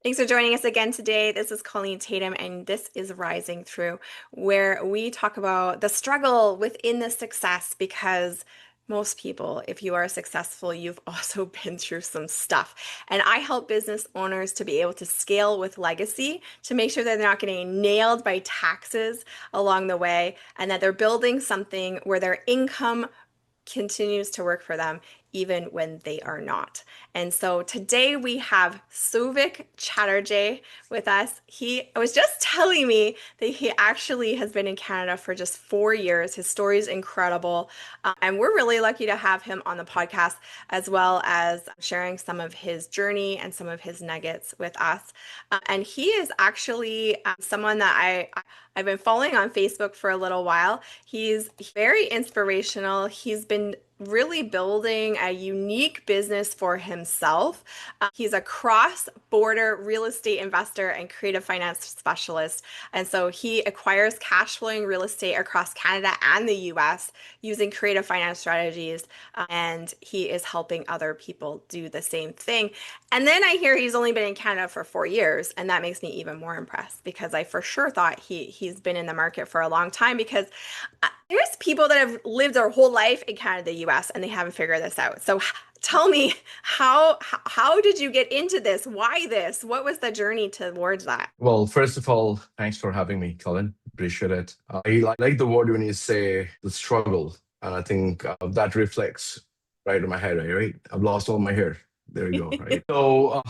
Thanks for joining us again today. This is Colleen Tatum, and this is Rising Through, where we talk about the struggle within the success because most people, if you are successful, you've also been through some stuff. And I help business owners to be able to scale with legacy to make sure that they're not getting nailed by taxes along the way and that they're building something where their income continues to work for them even when they are not. And so today we have Souvik Chatterjee with us. He was just telling me that he actually has been in Canada for just 4 years. His story is incredible. And we're really lucky to have him on the podcast, as well as sharing some of his journey and some of his nuggets with us. And he is actually someone that I've been following on Facebook for a little while. He's very inspirational. He's been really building a unique business for himself. He's a cross-border real estate investor and creative finance specialist. And so he acquires cash flowing real estate across Canada and the US using creative finance strategies. And he is helping other people do the same thing. And then I hear he's only been in Canada for 4 years. And that makes me even more impressed because I for sure thought he's been in the market for a long time because there's people that have lived their whole life in Canada, the US, and they haven't figured this out. So tell me, how did you get into this? Why this? What was the journey towards that? Well, first of all, thanks for having me, Colin. Appreciate it. I like the word when you say the struggle, and I think that reflects right in my head, right? I've lost all my hair. There you go, right?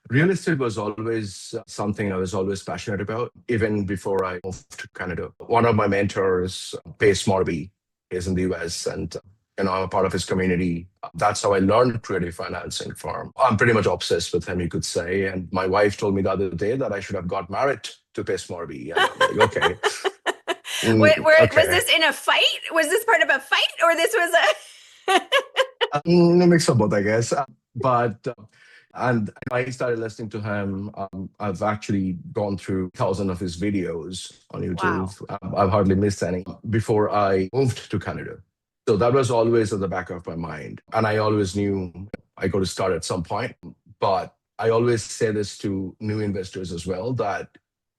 Real estate was always something I was always passionate about, even before I moved to Canada. One of my mentors, Pace Morby, is in the US, and I'm a part of his community. That's how I learned creative financing from. I'm pretty much obsessed with him, you could say. And my wife told me the other day that I should have got married to Pace Morby. And I'm like, okay, Was okay. this in a fight? Was this part of a fight, or this was a? A mix of both, I guess. But and I started listening to him. I've actually gone through thousands of his videos on YouTube. Wow. I've hardly missed any before I moved to Canada. So that was always at the back of my mind. And I always knew I got to start at some point. But I always say this to new investors as well that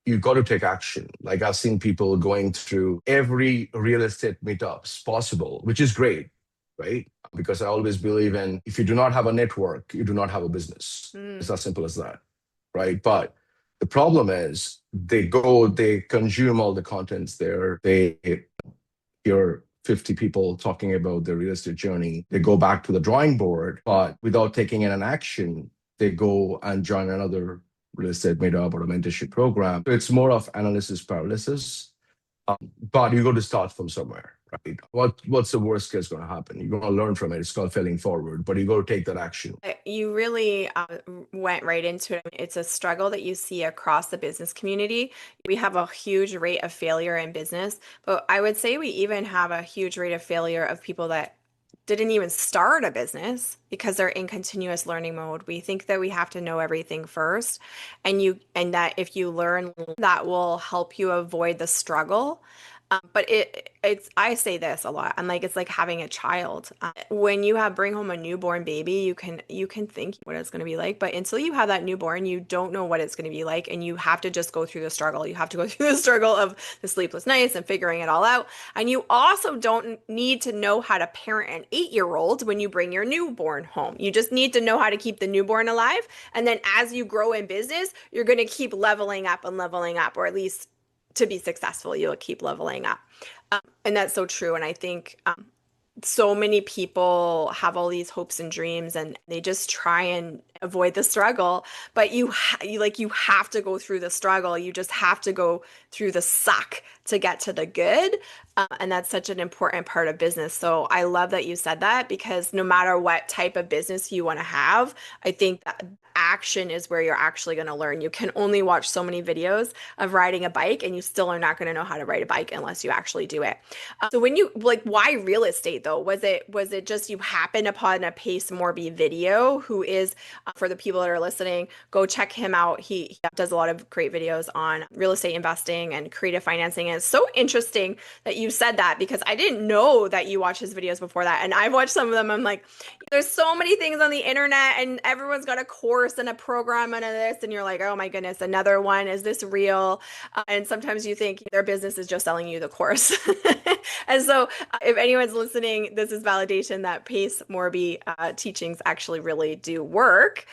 you got to take action. Like I've seen people going through every real estate meetups possible, which is great, right? Because I always believe in if you do not have a network, you do not have a business. It's Mm. as simple as that, right? But the problem is they consume all the contents there. They hear 50 people talking about their real estate journey. They go back to the drawing board, but without taking an action, they go and join another real estate meetup or a mentorship program. So it's more of analysis paralysis. But you got to start from somewhere, right? What's the worst case going to happen? You're going to learn from it. It's called failing forward, but you got to take that action. You really went right into it. It's a struggle that you see across the business community. We have a huge rate of failure in business, but I would say we even have a huge rate of failure of people that didn't even start a business because they're in continuous learning mode. We think that we have to know everything first, and that if you learn, that will help you avoid the struggle. But it's I say this a lot. I'm like it's like having a child. When you have bring home a newborn baby, you can think what it's going to be like, but until you have that newborn, you don't know what it's going to be like, and you have to just go through the struggle. You have to go through the struggle of the sleepless nights and figuring it all out. And you also don't need to know how to parent an 8-year-old when you bring your newborn home. You just need to know how to keep the newborn alive, and then as you grow in business, you're going to keep leveling up and leveling up, or at least to be successful, you'll keep leveling up. And that's so true. And I think so many people have all these hopes and dreams and they just try and avoid the struggle, but you have to go through the struggle. You just have to go through the suck to get to the good. And that's such an important part of business. So I love that you said that because no matter what type of business you want to have, I think that action is where you're actually going to learn. You can only watch so many videos of riding a bike and you still are not going to know how to ride a bike unless you actually do it. So when you like, why real estate though? Was it just you happened upon a Pace Morby video, who is for the people that are listening, go check him out. He does a lot of great videos on real estate investing and creative financing. And it's so interesting that you said that because I didn't know that you watched his videos before that. And I've watched some of them. I'm like, there's so many things on the internet and everyone's got a course and and a program and a this, and you're like, oh my goodness, another one. Is this real? And sometimes you think their business is just selling you the course. And so, if anyone's listening, this is validation that Pace Morby teachings actually really do work.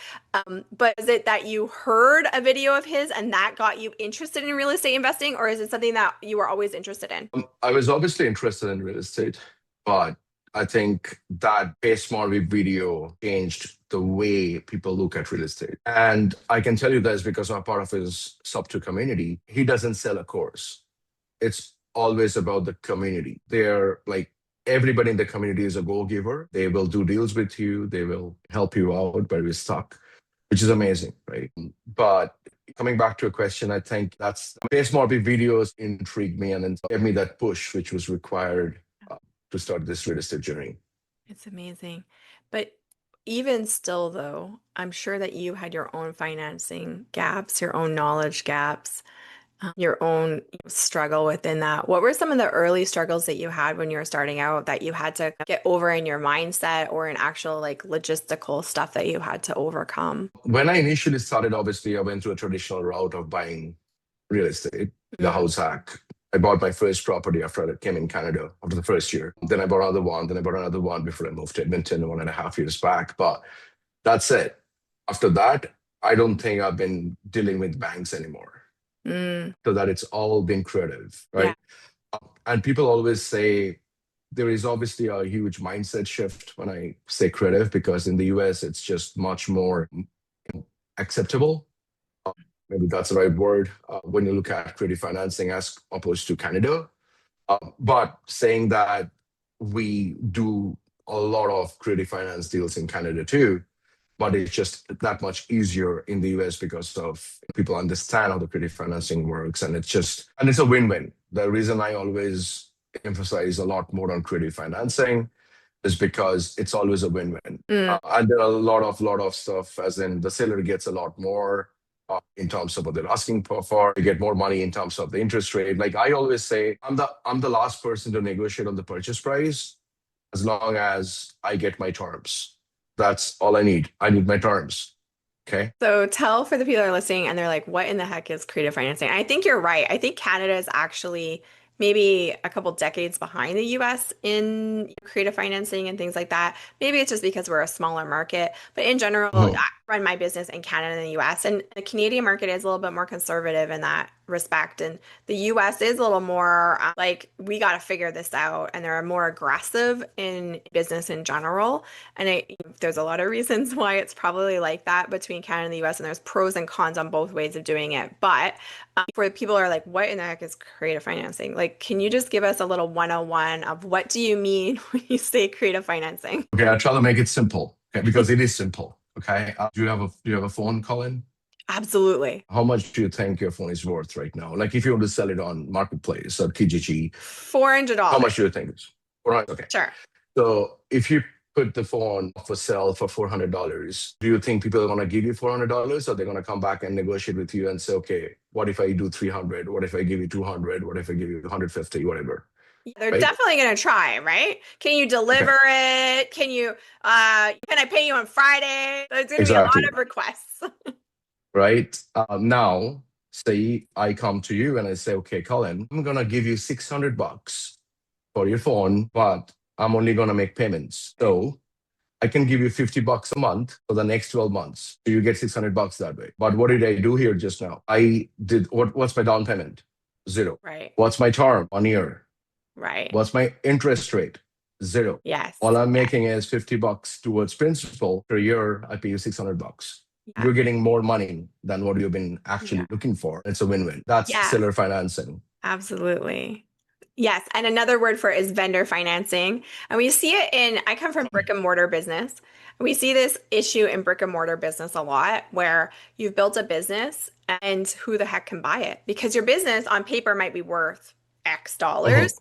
But is it that you heard a video of his and that got you interested in real estate investing, or is it something that you were always interested in? I was obviously interested in real estate, but I think that Pace Morby video changed the way people look at real estate. And I can tell you this because I'm part of his sub two community. He doesn't sell a course. It's always about the community. They're like everybody in the community is a go giver. They will do deals with you. They will help you out where we're stuck, which is amazing, right? But coming back to a question, I think that's Pace Morby videos intrigued me and then gave me that push, which was required to start this real estate journey. It's amazing. But even still, though, I'm sure that you had your own financing gaps, your own knowledge gaps, your own struggle within that. What were some of the early struggles that you had when you were starting out that you had to get over in your mindset or in actual like logistical stuff that you had to overcome? When I initially started, obviously, I went through a traditional route of buying real estate, the Mm. house hack. I bought my first property after I came in Canada after the first year. Then I bought another one. Then I bought another one before I moved to Edmonton 1.5 years back. But that's it. After that, I don't think I've been dealing with banks anymore. Mm. So that it's all been creative, Yeah. right? And people always say there is obviously a huge mindset shift when I say creative because in the US, it's just much more acceptable. Maybe that's the right word when you look at creative financing as opposed to Canada. But saying that we do a lot of creative finance deals in Canada too, but it's just that much easier in the US because of people understand how the creative financing works. And it's a win-win. The reason I always emphasize a lot more on creative financing is because it's always a win-win. Mm. And there are a lot of stuff, as in the seller gets a lot more in terms of what they're asking for. They get more money in terms of the interest rate. Like I always say, I'm the last person to negotiate on the purchase price as long as I get my terms. That's all I need. I need my terms. Okay. So tell for the people that are listening and they're like, what in the heck is creative financing? I think you're right. I think Canada is actually maybe a couple decades behind the US in creative financing and things like that. Maybe it's just because we're a smaller market, but in general, I Mhm. run my business in Canada and the US, and the Canadian market is a little bit more conservative in that respect. And the US is a little more like, we got to figure this out. And they're more aggressive in business in general. And there's a lot of reasons why it's probably like that between Canada and the US, and there's pros and cons on both ways of doing it. But for the people who are like, what in the heck is creative financing? Like, can you just give us a little 101 of what do you mean when you say creative financing? Okay, I'll try to make it simple. Okay, because it is simple. Okay. Do you have a phone, Colin? Absolutely. How much do you think your phone is worth right now? Like if you want to sell it on marketplace or Kijiji, how $400. much do you think it's? All right. Okay. Sure. So if you put the phone for sale for $400, do you think people are going to give you $400 or they're going to come back and negotiate with you and say, okay, what if I do 300? What if I give you 200? What if I give you 150? Whatever. Yeah, they're Right? definitely going to try, right? Can you Okay. deliver it? Can I pay you on Friday? There's going to be a lot Exactly. of requests. Right. Now, say I come to you and I say, okay, Colin, I'm going to give you $600 for your phone, but I'm only going to make payments. So I can give you $50 a month for the next 12 months. So you get $600 that way. But what did I do here just now? What's my down payment? Zero. Right. What's my term? 1 year. Right. What's my interest rate? Zero. Yes. All I'm Yes. making is $50 towards principal. Per year, I pay you $600. Yeah. You're getting more money than what you've been Yeah. actually looking for. It's a win-win. That's Yeah. seller financing. Absolutely. Yes. And another word for it is vendor financing. And we see it I come from brick and mortar business. And we see this issue in brick and mortar business a lot where you've built a business and who the heck can buy it? Because your business on paper might be worth X Mhm. dollars,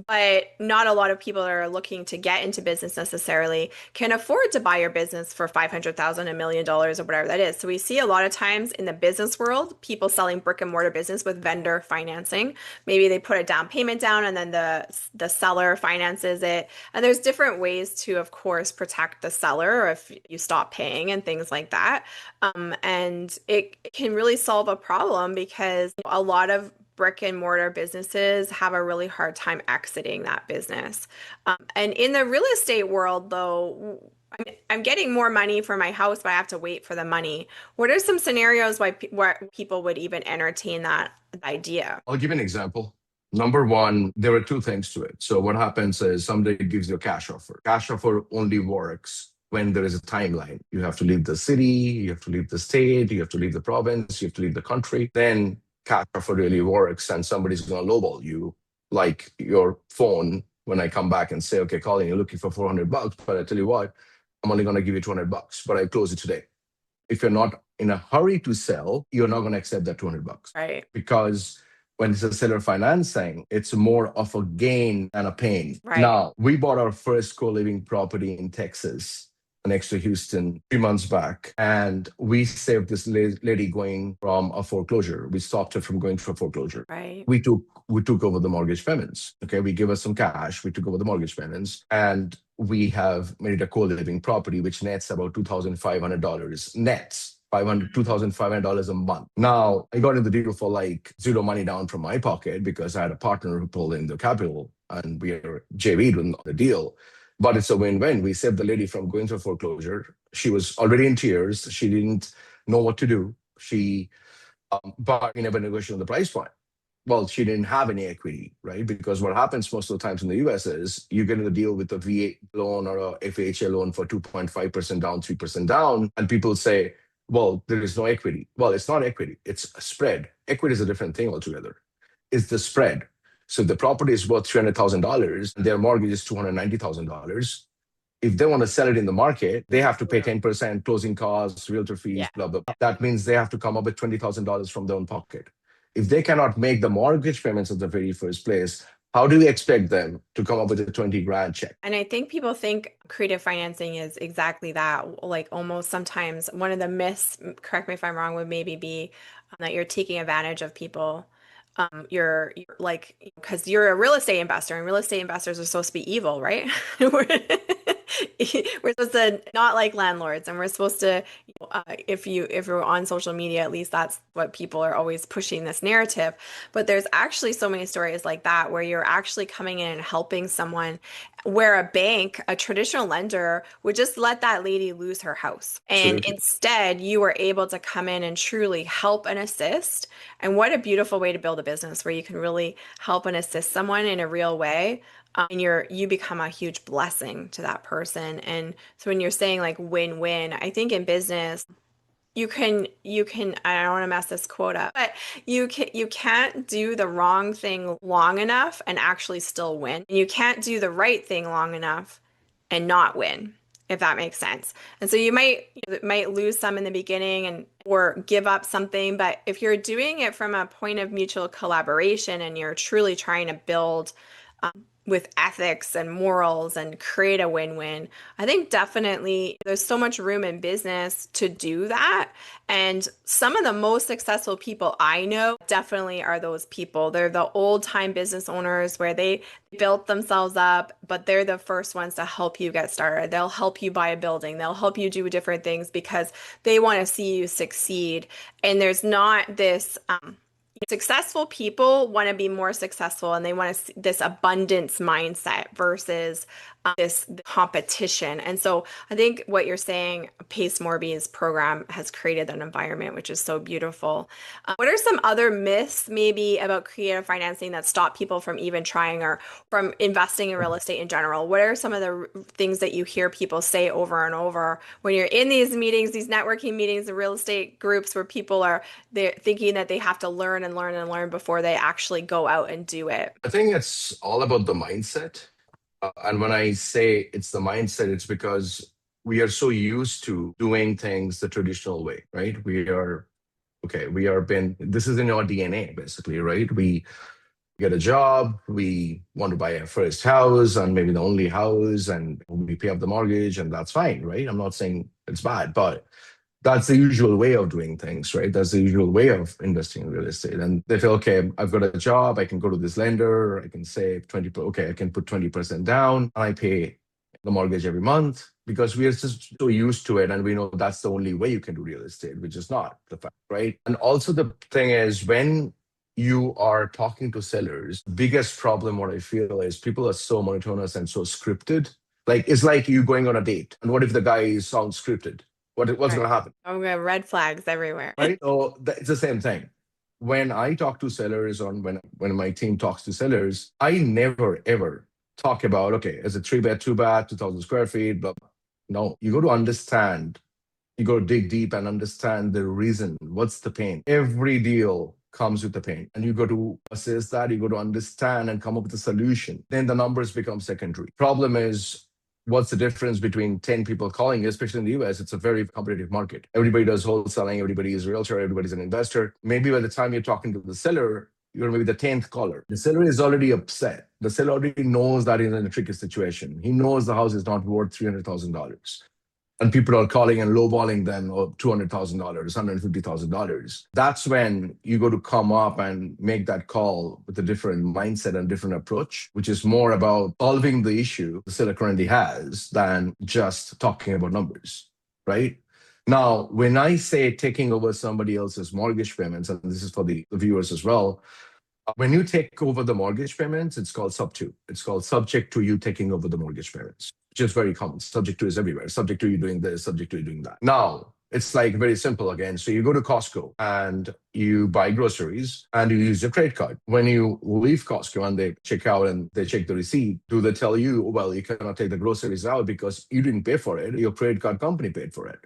but not a lot of people that are looking to get into business necessarily can afford to buy your business for 500,000, $1 million, or whatever that is. So we see a lot of times in the business world, people selling brick and mortar business with vendor financing. Maybe they put a down payment down and then the seller finances it. And there's different ways to, of course, protect the seller if you stop paying and things like that. And it can really solve a problem because a lot of brick and mortar businesses have a really hard time exiting that business. And in the real estate world, though, I'm getting more money for my house, but I have to wait for the money. What are some scenarios where people would even entertain that idea? I'll give you an example. Number one, there are two things to it. So what happens is somebody gives you a cash offer. Cash offer only works when there is a timeline. You have to leave the city, you have to leave the state, you have to leave the province, you have to leave the country. Then cash offer really works and somebody's going to lowball you, like your phone. When I come back and say, okay, Colin, you're looking for $400, but I tell you what, I'm only going to give you $200, but I close it today. If you're not in a hurry to sell, you're not going to accept that $200 Right, because when it's a seller financing, it's more of a gain and a pain. right, Now, we bought our first co living property in Texas next to Houston 3 months back, and we saved this lady going from a foreclosure. We stopped her from going through a foreclosure. right. We took over the mortgage payments. Okay, we give us some cash. We took over the mortgage payments, and we have made it a co-living property, which nets about $2,500 nets. $2,500 a month. Now, I got in the deal for like zero money down from my pocket because I had a partner who pulled in the capital and we are JV'd on the deal. But it's a win-win. We saved the lady from going through foreclosure. She was already in tears. She didn't know what to do. But we never negotiated on the price point. Well, she didn't have any equity, right? Because what happens most of the times in the US is you get in the deal with a VA loan or a FHA loan for 2.5% down, 3% down, and people say, well, there is no equity. Well, it's not equity, it's a spread. Equity is a different thing altogether. It's the spread. So if the property is worth $300,000, their mortgage is $290,000. If they want to sell it in the market, they have to pay 10% closing costs, realtor fees, Yeah. blah, blah, blah. That means they have to come up with $20,000 from their own pocket. If they cannot make the mortgage payments at the very first place, how do we expect them to come up with a 20 grand check? And I think people think creative financing is exactly that. Like almost sometimes one of the myths, correct me if I'm wrong, would maybe be that you're taking advantage of people. You're like, because you're a real estate investor and real estate investors are supposed to be evil, right? We're, we're supposed to not like landlords and we're supposed to, if you're on social media, at least that's what people are always pushing this narrative. But there's actually so many stories like that where you're actually coming in and helping someone where a bank, a traditional lender, would just let that lady lose her house. And Absolutely. instead, you were able to come in and truly help and assist. And what a beautiful way to build a business where you can really help and assist someone in a real way. And you become a huge blessing to that person. And so when you're saying like win-win, I think in business, you can I don't want to mess this quote up, but you can't do the wrong thing long enough and actually still win. And you can't do the right thing long enough and not win, if that makes sense. And so you might lose some in the beginning and or give up something, but if you're doing it from a point of mutual collaboration and you're truly trying to build with ethics and morals and create a win-win. I think definitely there's so much room in business to do that. And some of the most successful people I know definitely are those people. They're the old-time business owners where they built themselves up, but they're the first ones to help you get started. They'll help you buy a building. They'll help you do different things because they want to see you succeed. And there's not this successful people want to be more successful and they want to see this abundance mindset versus this competition. And so I think what you're saying, Pace Morby's program has created an environment which is so beautiful. What are some other myths maybe about creative financing that stop people from even trying or from investing in real estate in general? What are some of the things that you hear people say over and over when you're in these meetings, these networking meetings, the real estate groups where people are they're thinking that they have to learn and learn and learn before they actually go out and do it? I think it's all about the mindset. And when I say it's the mindset, it's because we are so used to doing things the traditional way, right? We are, okay, this is in our DNA, basically, right? We get a job, we want to buy our first house and maybe the only house, and we pay off the mortgage, and that's fine, right? I'm not saying it's bad, but that's the usual way of doing things, right? That's the usual way of investing in real estate. And they feel, okay, I've got a job, I can go to this lender, I can save 20, okay, I can put 20% down, and I pay the mortgage every month because we are just so used to it. And we know that's the only way you can do real estate, which is not the fact, right? And also the thing is when you are talking to sellers, biggest problem what I feel is people are so monotonous and so scripted. Like it's like you going on a date. And what if the guy sounds scripted? What's Right. going to happen? Oh, we have red flags everywhere. Right? So it's the same thing. When I talk to sellers or when my team talks to sellers, I never ever talk about, okay, it's a 3 bed, 2 bath, 2,000 square feet, but no, you got to understand, you got to dig deep and understand the reason. What's the pain? Every deal comes with the pain. And you got to assess that, you got to understand and come up with a solution. Then the numbers become secondary. Problem is, what's the difference between 10 people calling, especially in the US? It's a very competitive market. Everybody does wholesaling, everybody is a realtor, everybody's an investor. Maybe by the time you're talking to the seller, you're maybe the 10th caller. The seller is already upset. The seller already knows that he's in a tricky situation. He knows the house is not worth $300,000. And people are calling and lowballing them of $200,000, $150,000. That's when you go to come up and make that call with a different mindset and different approach, which is more about solving the issue the seller currently has than just talking about numbers, right? Now, when I say taking over somebody else's mortgage payments, and this is for the viewers as well, when you take over the mortgage payments, it's called sub two. It's called subject to you taking over the mortgage payments, which is very common. Subject to is everywhere. Subject to you doing this, subject to you doing that. Now, it's like very simple again. So you go to Costco and you buy groceries and you use your credit card. When you leave Costco and they check out and they check the receipt, do they tell you, well, you cannot take the groceries out because you didn't pay for it? Your credit card company paid for it.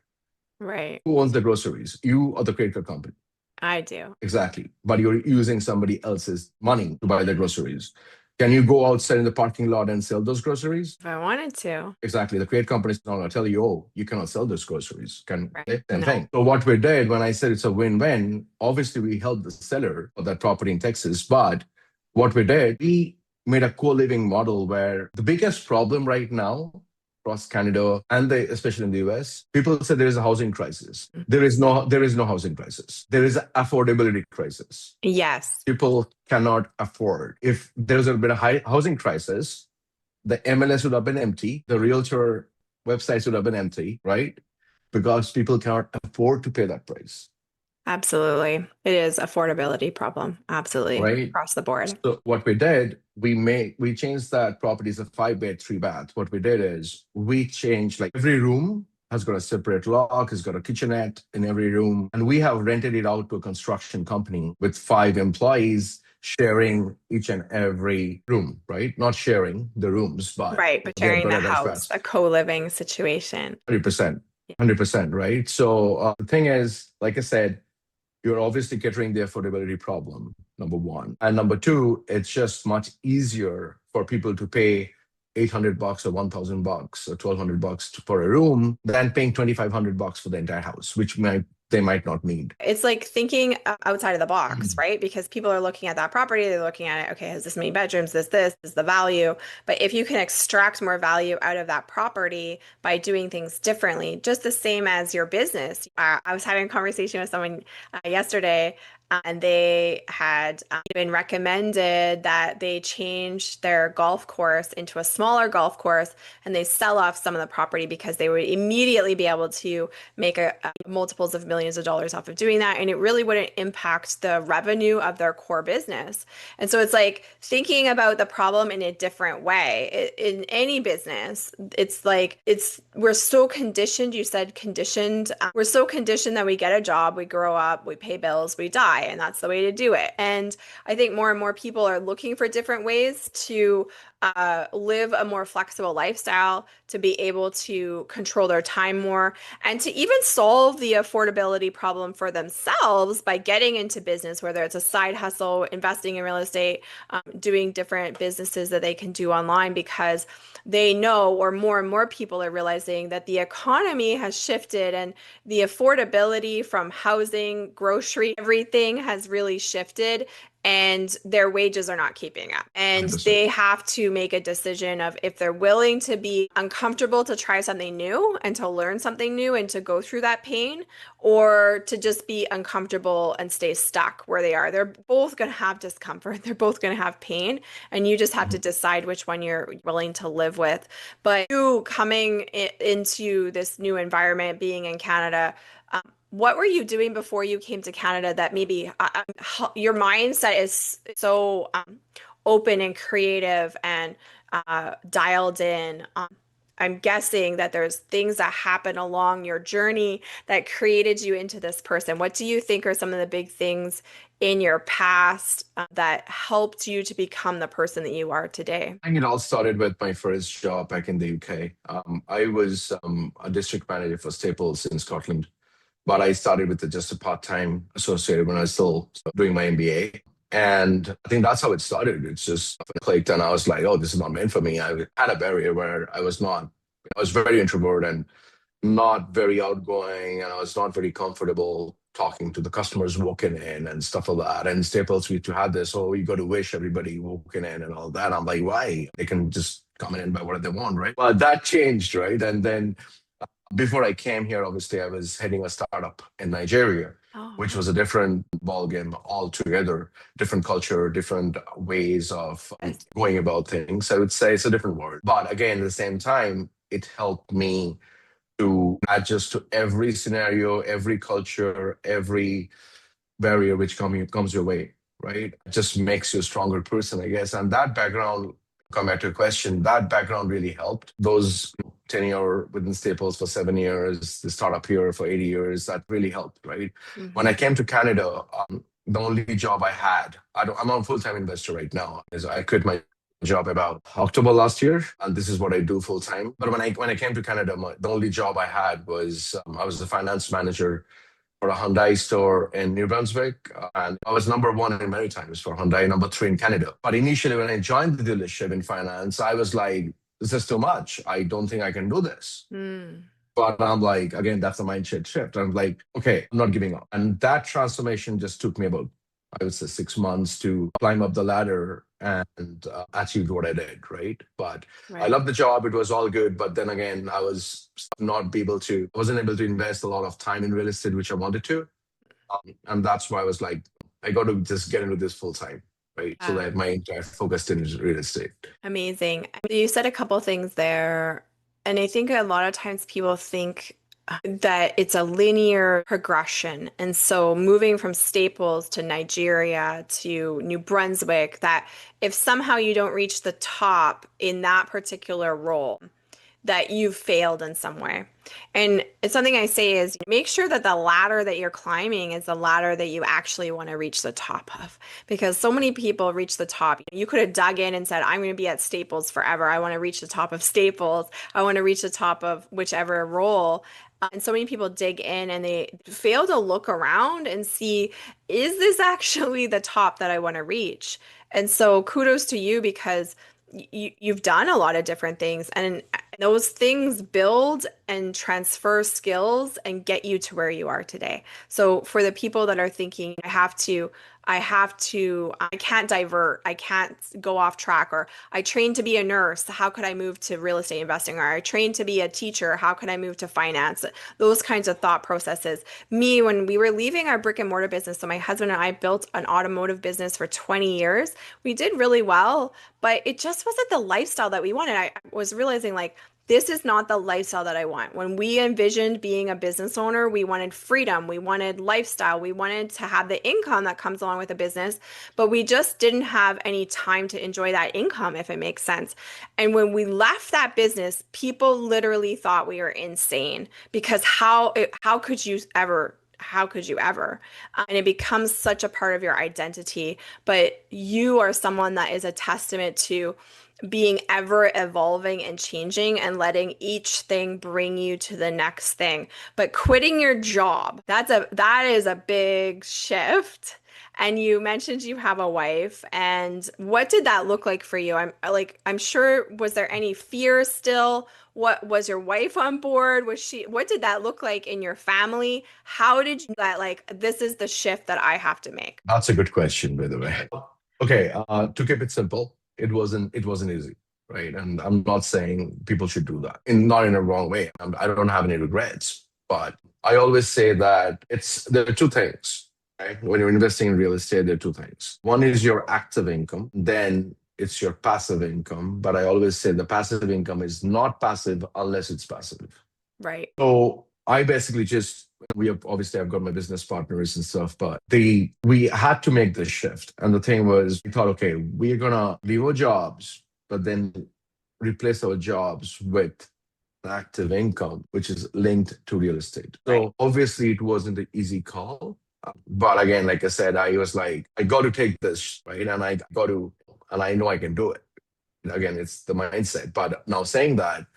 Right. Who owns the groceries? You or the credit card company? I do. Exactly. But you're using somebody else's money to buy the groceries. Can you go outside in the parking lot and sell those groceries? If I wanted to. Exactly. The credit company is not going to tell you, oh, you cannot sell those groceries. Can Right. same No. thing. So what we did when I said it's a win-win, obviously we helped the seller of that property in Texas. But what we did, we made a co-living model where the biggest problem right now across Canada and especially in the US, people say there is a housing crisis. There is no housing crisis. There is an affordability crisis. Yes. People cannot afford. If there's been a high housing crisis, the MLS would have been empty, the realtor websites would have been empty, right? Because people cannot afford to pay that price, Absolutely. It is affordability problem. Absolutely. right? Across the board. So what we did, we changed that property is a 5 bed, 3 bath. What we did is we changed like every room has got a separate lock, has got a kitchenette in every room, and we have rented it out to a construction company with 5 employees sharing each and every room, right? Not sharing the rooms, but Right. But they've sharing got the it as house, fast. a co-living situation. 100%. Yeah. 100%, right? So the thing is, like I said, you're obviously catering the affordability problem, number one. And number two, it's just much easier for people to pay $800 or $1,000 or $1,200 for a room than paying $2,500 for the entire house, which they might not need. It's like thinking outside of the box, Mhm. right? Because people are looking at that property, they're looking at it, okay, has this many bedrooms, this is the value. But if you can extract more value out of that property by doing things differently, just the same as your business. I was having a conversation with someone yesterday, and they had been recommended that they change their golf course into a smaller golf course and they sell off some of the property because they would immediately be able to make a multiples of millions of dollars off of doing that, and it really wouldn't impact the revenue of their core business. And so it's like thinking about the problem in a different way. In any business, it's like we're so conditioned. You said conditioned. We're so conditioned that we get a job, we grow up, we pay bills, we die, and that's the way to do it. And I think more and more people are looking for different ways to live a more flexible lifestyle, to be able to control their time more, and to even solve the affordability problem for themselves by getting into business, whether it's a side hustle, investing in real estate, doing different businesses that they can do online because they know, or more and more people are realizing that the economy has shifted and the affordability from housing, grocery, everything has really shifted. and their wages are not keeping up. And 100%. they have to make a decision of if they're willing to be uncomfortable to try something new and to learn something new and to go through that pain, or to just be uncomfortable and stay stuck where they are. They're both going to have discomfort. They're both going to have pain, and you just have to decide which one you're willing to live with. But you coming into this new environment, being in Canada, what were you doing before you came to Canada that maybe your mindset is so open and creative and dialed in? I'm guessing that there's things that happen along your journey that created you into this person. What do you think are some of the big things in your past that helped you to become the person that you are today? I think it all started with my first job back in the UK. I was a district manager for Staples in Scotland, but I started with just a part-time associate when I was still doing my MBA. And I think that's how it started. It's just clicked, and I was like, "Oh, this is not meant for me." I had a barrier where I was not. I was very introvert and not very outgoing, and I was not very comfortable talking to the customers walking in and stuff like that. And Staples, we to have this, oh, you got to wish everybody walking in and all that. I'm like, why? They can just come in and buy what they want, right? But that changed, right? And then before I came here, obviously, I was heading a startup in Nigeria, Oh, which wow. was a different ballgame altogether, different culture, different ways of Yes. going about things. I would say it's a different world. But again, at the same time, it helped me to adjust to every scenario, every culture, every barrier which comes your way, right? It just makes you a stronger person, I guess. And that background, come back to your question, that background really helped. Those tenure within Staples for 7 years, the startup here for 80 years, that really helped, right? When I Hmm. came to Canada, the only job I had, I'm a full-time investor right now, is I quit my job about October last year, and this is what I do full time. But when I came to Canada, the only job I had was I was the finance manager for a Hyundai store in New Brunswick. And I was number one in many times for Hyundai, number three in Canada. But initially, when I joined the dealership in finance, I was like, this is too much. I don't think I can do this. Mm. But I'm like, again, that's a mindset shift. I'm like, okay, I'm not giving up. And that transformation just took me about, I would say, 6 months to climb up the ladder and achieve what I did, right? But I Right. loved the job. It was all good. But then again, I wasn't able to invest a lot of time in real estate, which I wanted to. And that's why I was like, I got to just get into this full time, right? So that my entire focus in real estate. Amazing. You said a couple things there, and I think a lot of times people think that it's a linear progression. And so moving from Staples to Nigeria to New Brunswick, that if somehow you don't reach the top in that particular role, that you've failed in some way. And it's something I say is make sure that the ladder that you're climbing is the ladder that you actually want to reach the top of. Because so many people reach the top. You could have dug in and said, I'm going to be at Staples forever. I want to reach the top of Staples. I want to reach the top of whichever role. And so many people dig in and they fail to look around and see, is this actually the top that I want to reach? And so kudos to you because you've done a lot of different things, and those things build and transfer skills and get you to where you are today. So for the people that are thinking, I can't divert, I can't go off track, or I trained to be a nurse, how could I move to real estate investing? Or I trained to be a teacher, how could I move to finance? Those kinds of thought processes. Me, when we were leaving our brick and mortar business, so my husband and I built an automotive business for 20 years. We did really well, but it just wasn't the lifestyle that we wanted. I was realizing like this is not the lifestyle that I want. When we envisioned being a business owner, we wanted freedom, we wanted lifestyle, we wanted to have the income that comes along with a business, but we just didn't have any time to enjoy that income, if it makes sense. And when we left that business, people literally thought we were insane because how could you ever? How could you ever? And it becomes such a part of your identity. But you are someone that is a testament to being ever evolving and changing and letting each thing bring you to the next thing. But quitting your job, that is a big shift. And you mentioned you have a wife, and what did that look like for you? I'm sure, was there any fear still? What was your wife on board? What did that look like in your family? How did you that like this is the shift that I have to make? That's a good question, by the way. Okay, to keep it simple, it wasn't easy, right? And I'm not saying people should do that, not in a wrong way. I don't have any regrets, but I always say that there are two things, right? When you're investing in real estate, there are two things. One is your active income, then it's your passive income. But I always say the passive income is not passive unless it's passive. Right. So I basically just we have obviously I've got my business partners and stuff, but we had to make this shift. And the thing was, we thought, okay, we're gonna leave our jobs, but then replace our jobs with an active income, which is linked to real estate. Right. So obviously it wasn't an easy call. But again, like I said, I was like, I got to take this, right? And I know I can do it. Again, it's the mindset. But now saying that,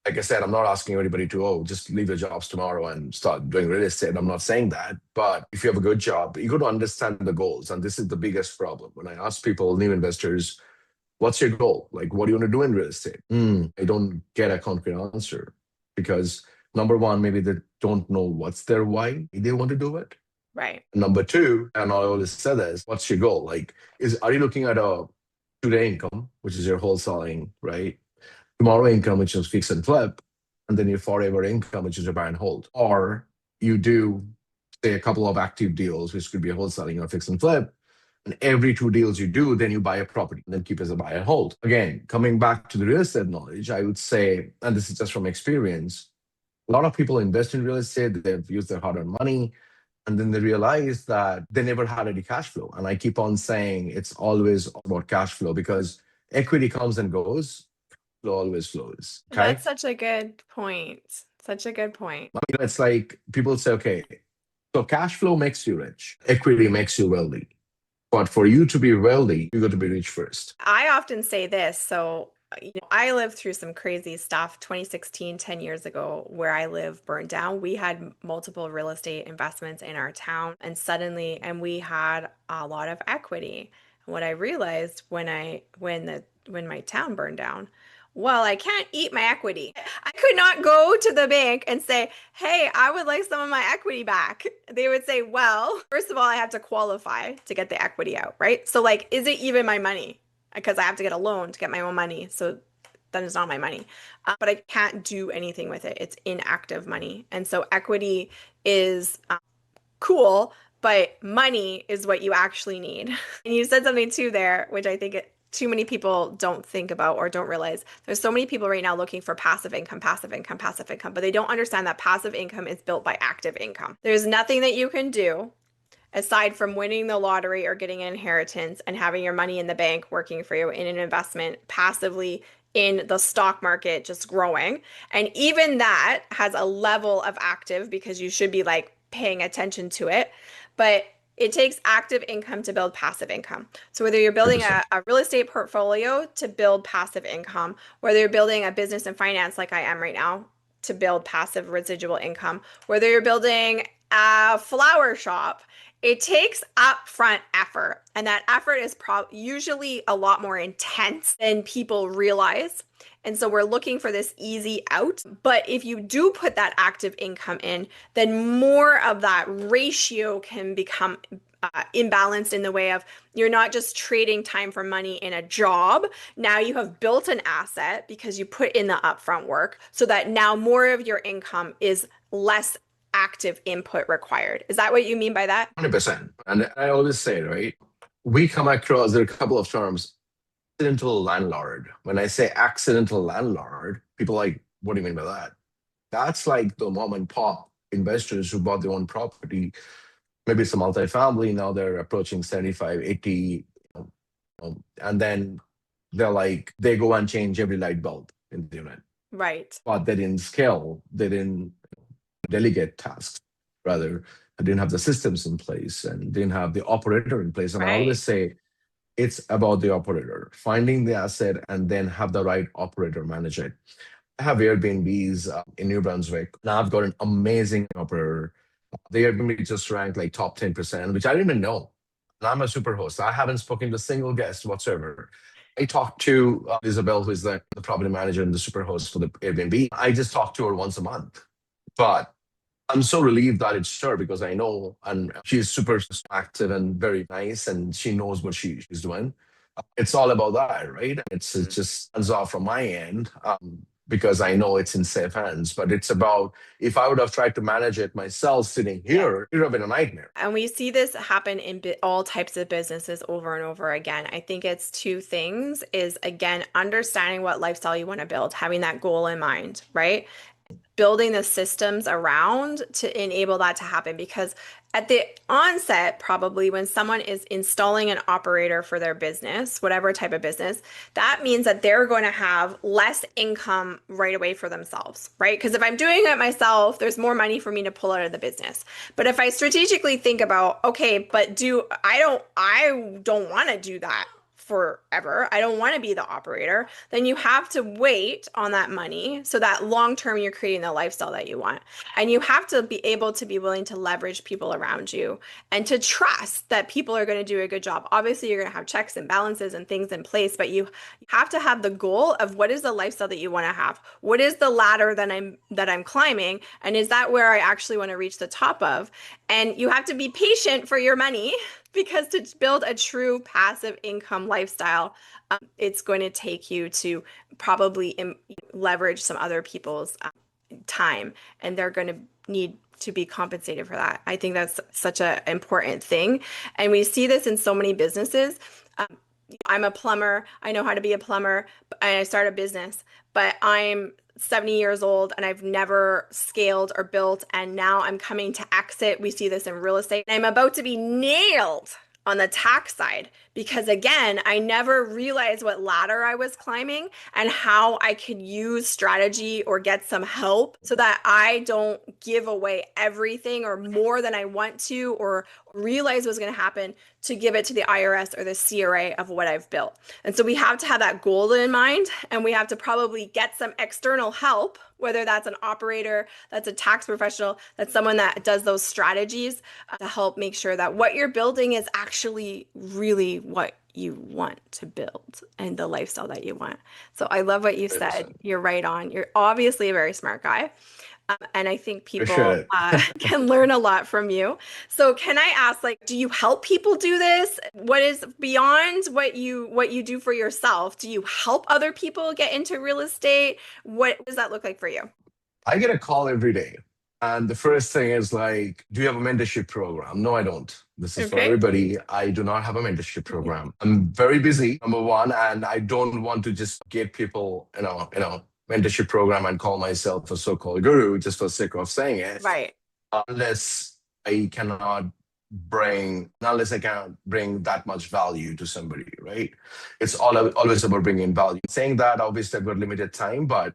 like I said, I'm not asking everybody to, oh, just leave your jobs tomorrow and start doing real estate. I'm not saying that. But if you have a good job, you got to understand the goals. And this is the biggest problem. When I ask people, new investors, what's your goal? Like, what do you want to do in real estate? I don't get a concrete answer because number one, maybe they don't know what's their why they want to do it. Right. Number two, and I always say this, what's your goal? Like, are you looking at a today income, which is your wholesaling, right? Tomorrow income, which is fix and flip, and then your forever income, which is your buy and hold. Or you do, say, a couple of active deals, which could be a wholesaling or fix and flip. And every two deals you do, then you buy a property and then keep as a buy and hold. Again, coming back to the real estate knowledge, I would say, and this is just from experience, a lot of people invest in real estate, they've used their hard earned money, and then they realize that they never had any cash flow. And I keep on saying it's always about cash flow because equity comes and goes, flow always flows. Okay. That's such a good point. Such a good point. It's like people say, okay, so cash flow makes you rich, equity makes you wealthy. But for you to be wealthy, you got to be rich first. I often say this. So, I lived through some crazy stuff 2016, 10 years ago, where I live burned down. We had multiple real estate investments in our town, and we had a lot of equity. And what I realized when my town burned down, well, I can't eat my equity. I could not go to the bank and say, hey, I would like some of my equity back. They would say, well, first of all, I have to qualify to get the equity out, right? So, like, is it even my money? Because I have to get a loan to get my own money. So then it's not my money. But I can't do anything with it. It's inactive money. And so equity is cool, but money is what you actually need. And you said something too there, which I think too many people don't think about or don't realize. There's so many people right now looking for passive income, passive income, passive income, but they don't understand that passive income is built by active income. There's nothing that you can do aside from winning the lottery or getting an inheritance and having your money in the bank working for you in an investment passively in the stock market just growing. And even that has a level of active because you should be like paying attention to it. But it takes active income to build passive income. So whether you're building 100%. a real estate portfolio to build passive income, whether you're building a business and finance like I am right now to build passive residual income, whether you're building a flower shop, it takes upfront effort. And that effort is usually a lot more intense than people realize. And so we're looking for this easy out. But if you do put that active income in, then more of that ratio can become imbalanced in the way of you're not just trading time for money in a job. Now you have built an asset because you put in the upfront work so that now more of your income is less active input required. Is that what you mean by that? 100%. And I always say, right, we come across, there are a couple of terms, accidental landlord. When I say accidental landlord, people are like, what do you mean by that? That's like the mom and pop investors who bought their own property. Maybe it's a multifamily. Now they're approaching 75, 80. And then they're like, they go and change every light bulb in the unit. Right. But they didn't scale. They didn't delegate tasks. Rather, I didn't have the systems in place and didn't have the operator in place. And I Right. always say it's about the operator, finding the asset and then have the right operator manage it. I have Airbnbs in New Brunswick. Now I've got an amazing operator. The Airbnb just ranked like top 10%, which I didn't even know. I'm a super host. I haven't spoken to a single guest whatsoever. I talked to Isabel, who is the property manager and the super host for the Airbnb. I just talk to her once a month. But I'm so relieved that it's her because I know, and she's super active and very nice, and she knows what she's doing. It's all about that, right? It's just hands off from my end, because I know it's in safe hands. But it's about if I would have tried to manage it myself sitting Yeah. here, it would have been a nightmare. And we see this happen in all types of businesses over and over again. I think it's two things is again, understanding what lifestyle you want to build, having that goal in mind, right? Building the systems around to enable that to happen because at the onset, probably when someone is installing an operator for their business, whatever type of business, that means that they're going to have less income right away for themselves, right? Because if I'm doing it myself, there's more money for me to pull out of the business. But if I strategically think about, okay, but I don't want to do that forever. I don't want to be the operator. Then you have to wait on that money so that long term you're creating the lifestyle that you want. And you have to be able to be willing to leverage people around you and to trust that people are going to do a good job. Obviously, you're going to have checks and balances and things in place, but you have to have the goal of what is the lifestyle that you want to have? What is the ladder that I'm climbing? And is that where I actually want to reach the top of? And you have to be patient for your money because to build a true passive income lifestyle, it's going to take you to probably leverage some other people's time, and they're going to need to be compensated for that. I think that's such an important thing. And we see this in so many businesses. Um, I'm a plumber. I know how to be a plumber, and I start a business, but I'm 70 years old and I've never scaled or built. And now I'm coming to exit. We see this in real estate. And I'm about to be nailed on the tax side because, again, I never realized what ladder I was climbing and how I could use strategy or get some help so that I don't give away everything or more than I want to or realize what's going to happen to give it to the IRS or the CRA of what I've built. And so we have to have that goal in mind, and we have to probably get some external help, whether that's an operator, that's a tax professional, that's someone that does those strategies to help make sure that what you're building is actually really what you want to build and the lifestyle that you want. So I love what you said. 100%. You're right on. You're obviously a very smart guy. And I think Appreciate people it. can learn a lot from you. So can I ask, like, do you help people do this? What is beyond what you do for yourself? Do you help other people get into real estate? What does that look like for you? I get a call every day. And the first thing is like, do you have a mentorship program? No, I don't. This is for Okay. everybody. I do not have a mentorship program. I'm very busy, number one, and I don't want to just get people, mentorship program and call myself a so-called guru just for the sake of saying it, Right. unless I cannot unless I can bring that much value to somebody, right? It's always about bringing value. Saying that, obviously, I've got limited time, but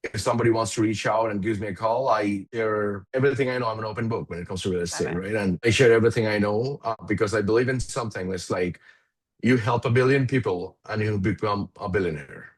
if somebody wants to reach out and gives me a call, I share everything I know. I'm an open book when it comes to real Love estate, it. right? And I share everything I know because I believe in something. It's like you help a billion people and you become a billionaire.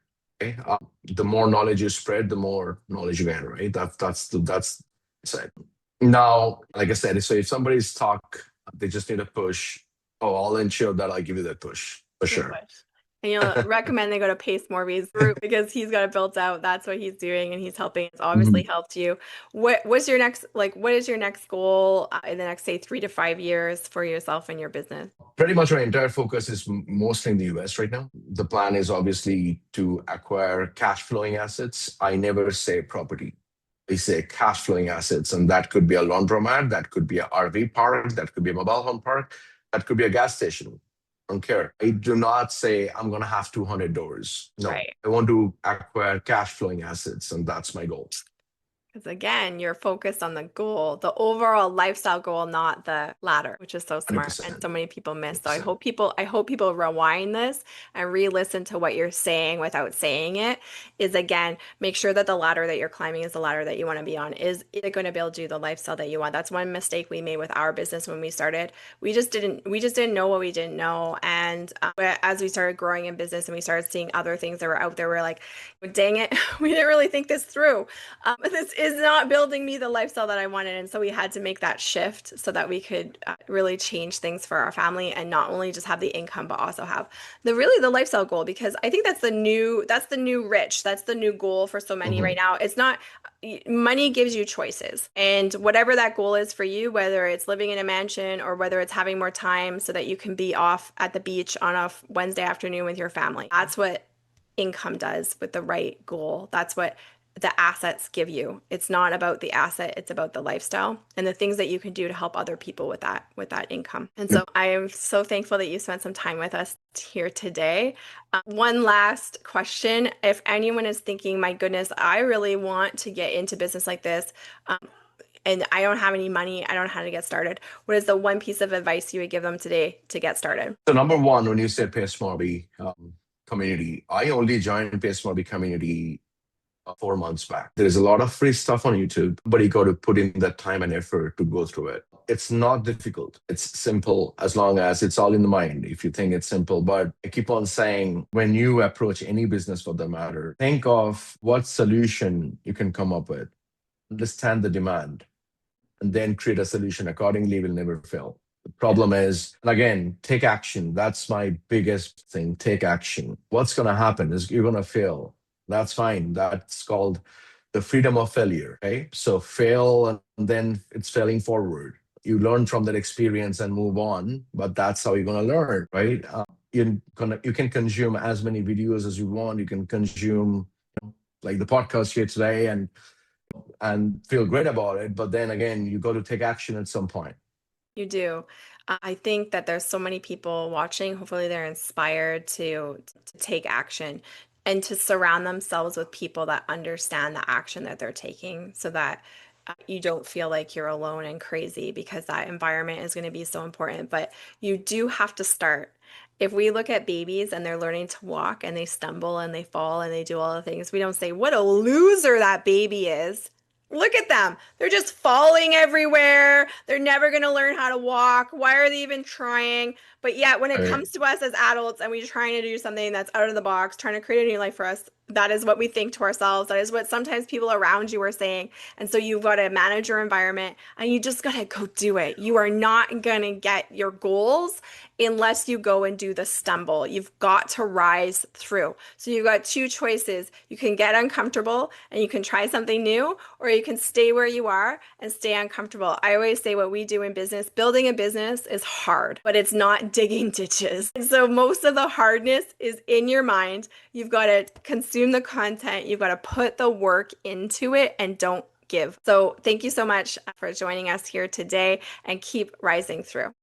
Okay? The more knowledge you spread, the more knowledge you gain, right? That's it. Now, like I said, so if somebody's stuck, they just need a push. Oh, I'll ensure that I give you that push for Good sure. push. And you'll recommend they go to Pace Morby's group because he's got it built out. That's what he's doing, and he's helping. It's obviously helped you. What's your next what is your next goal in the next, say, 3 to 5 years for yourself and your business? Pretty much our entire focus is mostly in the US right now. The plan is obviously to acquire cash flowing assets. I never say property. I say cash flowing assets, and that could be a laundromat, that could be a RV park, that could be a mobile home park, that could be a gas station. I don't care. I do not say I'm going to have 200 doors. No, Right. I want to acquire cash flowing assets, and that's my goal. Because again, you're focused on the goal, the overall lifestyle goal, not the ladder, which is so smart and 100%. so many people miss. So 100%. I hope people rewind this and re-listen to what you're saying without saying it. Is again, make sure that the ladder that you're climbing is the ladder that you want to be on. Is it going to build you the lifestyle that you want? That's one mistake we made with our business when we started. We just didn't know what we didn't know. And as we started growing in business and we started seeing other things that were out there, we're like, dang it, we didn't really think this through. This is not building me the lifestyle that I wanted. And so we had to make that shift so that we could really change things for our family and not only just have the income, but also have the lifestyle goal. Because I think that's the new rich. That's the new goal for so many right Mhm. now. It's not money gives you choices. And whatever that goal is for you, whether it's living in a mansion or whether it's having more time so that you can be off at the beach on a Wednesday afternoon with your family, that's what income does with the right goal. That's what the assets give you. It's not about the asset, it's about the lifestyle and the things that you can do to help other people with that income. And so Yep. I am so thankful that you spent some time with us here today. One last question. If anyone is thinking, my goodness, I really want to get into business like this, and I don't have any money, I don't know how to get started. What is the one piece of advice you would give them today to get started? So number one, when you said Pace community, I only joined Pace community 4 months back. There's a lot of free stuff on YouTube, but you got to put in that time and effort to go through it. It's not difficult. It's simple as long as it's all in the mind. If you think it's simple, but I keep on saying when you approach any business for that matter, think of what solution you can come up with, understand the demand, and then create a solution accordingly will never fail. The problem is, and again, take action. That's my biggest thing. Take action. What's going to happen is you're going to fail. That's fine. That's called the freedom of failure. Okay. So fail and then it's failing forward. You learn from that experience and move on, but that's how you're going to learn, right? You can consume as many videos as you want. You can consume like the podcast here today and feel great about it. But then again, you got to take action at some point. You do. I think that there's so many people watching. Hopefully, they're inspired to take action and to surround themselves with people that understand the action that they're taking so that you don't feel like you're alone and crazy because that environment is going to be so important. But you do have to start. If we look at babies and they're learning to walk and they stumble and they fall and they do all the things, we don't say, what a loser that baby is. Look at them. They're just falling everywhere. They're never going to learn how to walk. Why are they even trying? But yet, when it Right. comes to us as adults and we're trying to do something that's out of the box, trying to create a new life for us, that is what we think to ourselves. That is what sometimes people around you are saying. And so you've got to manage your environment and you just got to go do it. You are not going to get your goals unless you go and do the stumble. You've got to rise through. So you've got two choices. You can get uncomfortable and you can try something new, or you can stay where you are and stay uncomfortable. I always say what we do in business, building a business is hard, but it's not digging ditches. And so most of the hardness is in your mind. You've got to consume the content, you've got to put the work into it and don't give. So thank you so much for joining us here today and keep rising through.